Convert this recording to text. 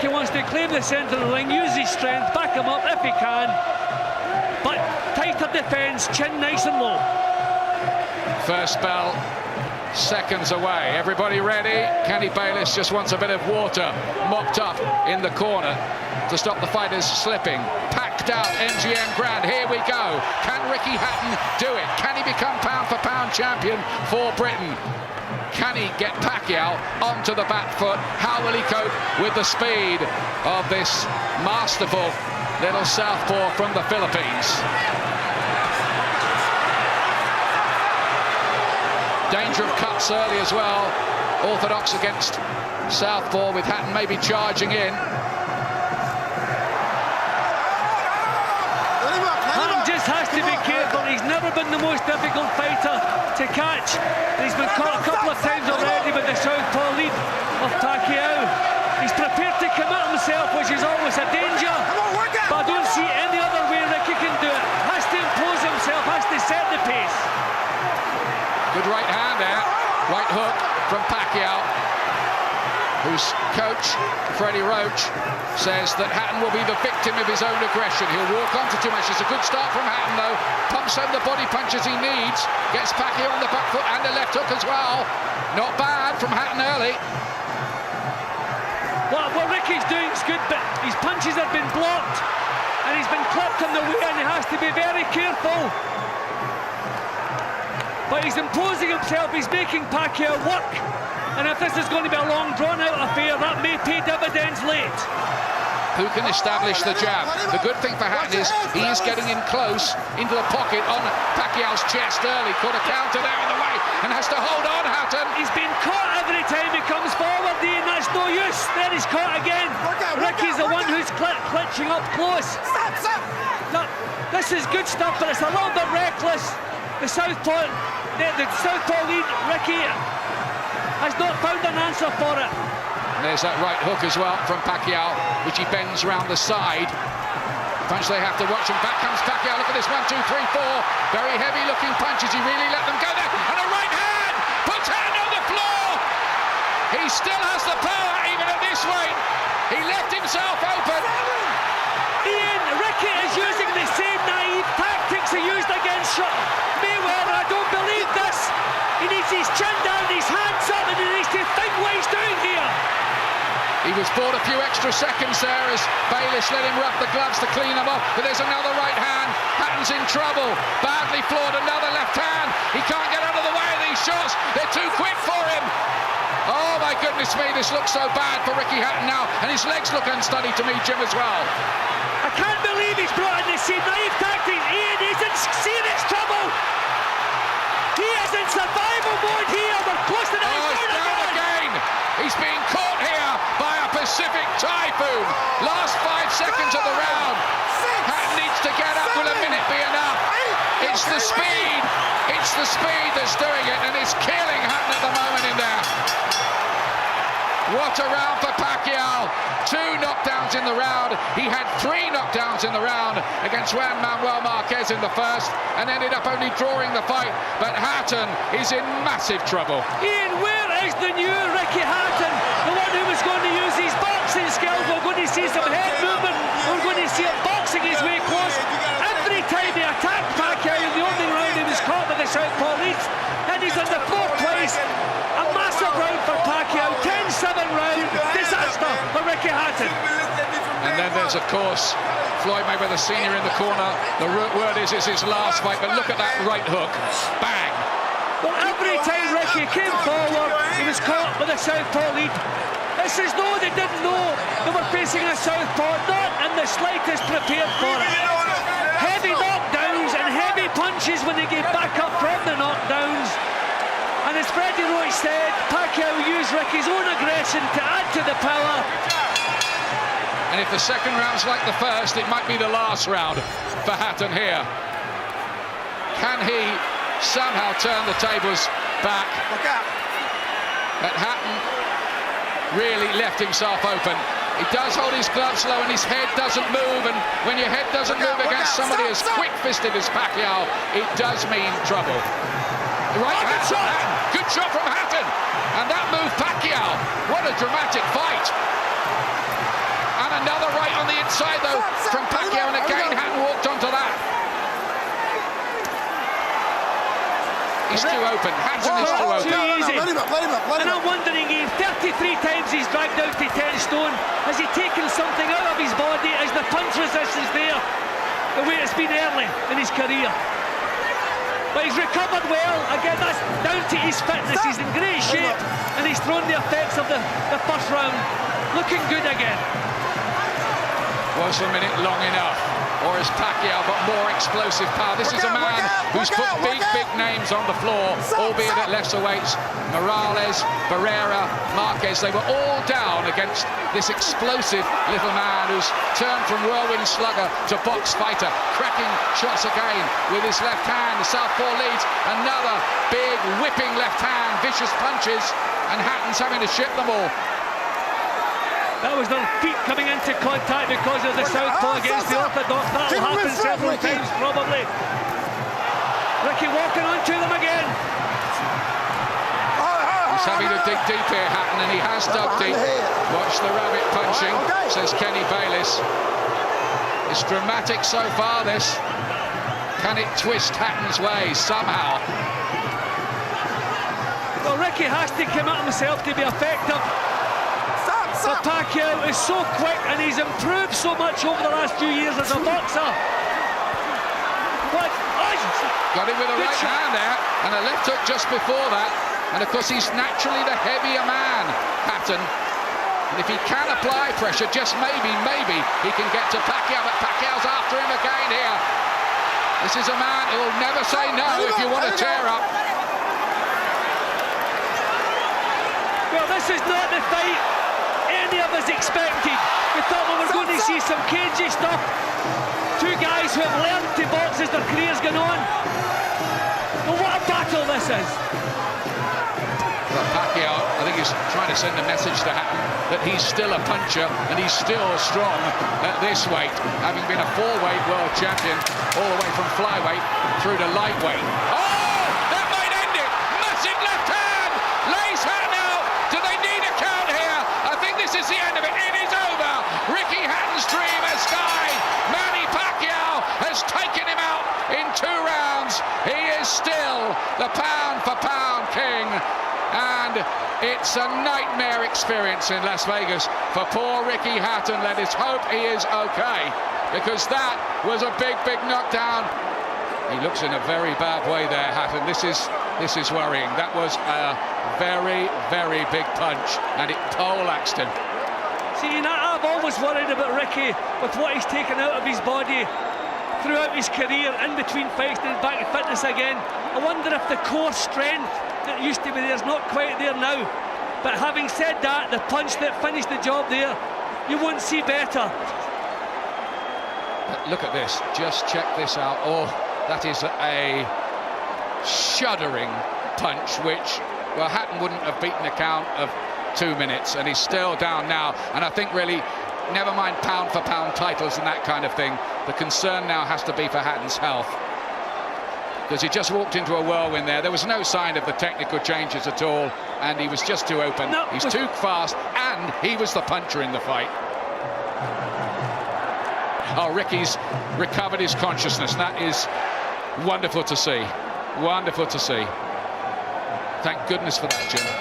Ricky wants to claim the centre of the ring, use his strength, back him up if he can. But tighter defence, chin nice and low. First bell, seconds away. Everybody ready? Kenny Bayless just wants a bit of water mopped up in the corner to stop the fighters slipping. Packed out MGM Grand. Here we go. Can Ricky Hatton do it? Can he become pound-for-pound champion for Britain? Can he get Pacquiao onto the back foot? How will he cope with the speed of this masterful little southpaw from the Philippines? Danger of cuts early as well. Orthodox against southpaw, with Hatton maybe charging in. Hatton just has to be careful. He's never been the most difficult fighter to catch. He's been caught a couple of times already with the southpaw lead of Pacquiao. He's prepared to commit himself, which is always a danger. But I don't see any other way Ricky can do it. Has to impose himself, has to set the pace. Good right hand there. Right hook from Pacquiao, whose coach, Freddie Roach, says that Hatton will be the victim of his own aggression. He'll walk onto too much. It's a good start from Hatton, though. Pumps home the body punches he needs. Gets Pacquiao on the back foot and the left hook as well. Not bad from Hatton early. What Ricky's doing is good, but his punches have been blocked and he's been clipped on the way, and he has to be very careful. But he's imposing himself, he's making Pacquiao work. And if this is going to be a long, drawn-out affair, that may pay dividends late. Who can establish the jab? The good thing for Hatton is he is getting in close into the pocket on Pacquiao's chest early. Caught a counter there in the way and has to hold on, Hatton. He's been caught every time he comes forward, Dean. That's no use. Then he's caught again. Ricky's the one who's clinching up close. Look, this is good stuff, but it's a little bit reckless. The southpaw lead, Ricky has not found an answer for it. And there's that right hook as well from Pacquiao, which he bends round the side. Punch they have to watch, and back comes Pacquiao. Look at this, 1, 2, 3, 4. Very heavy-looking punches. He really let them go there. And a right hand! Puts Hatton on the floor! He still has the power, even at this weight. He left himself open. Ian, Ricky is using the same naive tactics he used against Mayweather. I don't believe this. He needs his chin down, his hands up, and he needs to think what he's doing here. He was bought a few extra seconds there as Bayless let him rub the gloves to clean them off. But there's another right hand. Hatton's in trouble. Badly floored. Another left hand. He can't get out of the way of these shots. They're too quick for him. Oh my goodness me, this looks so bad for Ricky Hatton now. And his legs look unsteady to me, Jim, as well. I can't believe he's brought in the same naive tactics. Ian, he's in serious trouble. He is in survival mode here. We're close to that. He's down again. He's being caught here by a Pacific typhoon. Last 5 seconds of the round. Hatton needs to get up. Will a minute be enough? It's the speed. It's the speed that's doing it, and it's killing Hatton at the moment in there. What a round for Pacquiao. 2 knockdowns in the round. He had 3 knockdowns in the round against Juan Manuel Marquez in the first and ended up only drawing the fight. But Hatton is in massive trouble. Ian, where is the new Ricky Hatton? The one who was going to use his boxing skills. We're going to see some head movement. We're going to see him boxing his way close. Every time he attacked Pacquiao in the opening round, he was caught with the southpaw leads. And he's in the 4th place. A massive round for Pacquiao. 10-7 round. Disaster for Ricky Hatton. And then there's, of course, Floyd Mayweather Sr. in the corner. The word is it's his last fight, but look at that right hook. Bang! Well, every time Ricky came forward, he was caught with a southpaw lead. It's as though they didn't know they were facing a southpaw, not in the slightest prepared for it. Heavy knockdowns and heavy punches when they get back up from the knockdowns. And as Freddie Roach said, Pacquiao used Ricky's own aggression to add to the power. And if the second round's like the first, it might be the last round for Hatton here. Can he somehow turn the tables back? But Hatton really left himself open. He does hold his gloves low and his head doesn't move, and when your head doesn't move against somebody as quick-fisted as Pacquiao, it does mean trouble. Right hand from Hatton. Good shot from Hatton. And that moved Pacquiao. What a dramatic fight. another right on the inside, though, from Pacquiao, and again, Hatton walked onto that. He's too open. Hatton is too open. Too easy. And I'm wondering, 33 times he's dragged out to 10 stone. Has he taken something out of his body? Is the punch resistance there the way it's been early in his career? But he's recovered well. Again, that's down to his fitness. He's in great shape, and he's thrown the effects of the first round. Looking good again. Was the minute long enough? Or is Pacquiao got more explosive power? This is a man who's put big names on the floor, albeit at lesser weights. Morales, Barrera, Marquez, they were all down against this explosive little man who's turned from whirlwind slugger to box fighter, cracking shots again with his left hand. The southpaw leads, another big whipping left hand, vicious punches, and Hatton's having to ship them all. That was their feet coming into contact because of the southpaw against the orthodox. That'll happen several times, probably. Ricky walking onto them again. He's having to dig deep here, Hatton, and he has dug deep. Watch the rabbit punching, says Kenny Bayliss. It's dramatic so far, this. Can it twist Hatton's way somehow? Well, Ricky has to come at himself to be effective. But Pacquiao is so quick, and he's improved so much over the last few years as a boxer. Got him with a right hand there, and a left hook just before that. And of course, he's naturally the heavier man, Hatton. And if he can apply pressure, just maybe he can get to Pacquiao. But Pacquiao's after him again here. This is a man who will never say no if you want to tear up. Well, this is not the fight any of us expected. We thought we were going to see some cagey stuff. Two guys who have learned to box as their careers gone on. Well, what a battle this is. Well, Pacquiao, I think he's trying to send a message to Hatton that he's still a puncher and he's still strong at this weight, having been a 4-weight world champion all the way from flyweight through to lightweight. Oh, that might end it. Massive left hand. Lays Hatton out. Do they need a count here? I think this is the end of it. It is over. Ricky Hatton's dream has died. Manny Pacquiao has taken him out in 2 rounds. He is still the pound-for-pound king. And it's a nightmare experience in Las Vegas for poor Ricky Hatton. Let us hope he is okay, because that was a big knockdown. He looks in a very bad way there, Hatton. This is worrying. That was a very big punch, and it poleaxed him. See, I've always worried about Ricky with what he's taken out of his body throughout his career, in between fights and back to fitness again. I wonder if the core strength that used to be there is not quite there now. But having said that, the punch that finished the job there, you won't see better. But look at this. Just check this out. Oh, that is a shuddering punch, which, well, Hatton wouldn't have beaten a count of 2 minutes, and he's still down now. And I think really, never mind pound-for-pound titles and that kind of thing, the concern now has to be for Hatton's health, because he just walked into a whirlwind there. There was no sign of the technical changes at all, and he was just too open. No, he's too fast, and he was the puncher in the fight. Oh, Ricky's recovered his consciousness. That is wonderful to see. Wonderful to see. Thank goodness for that, Jim.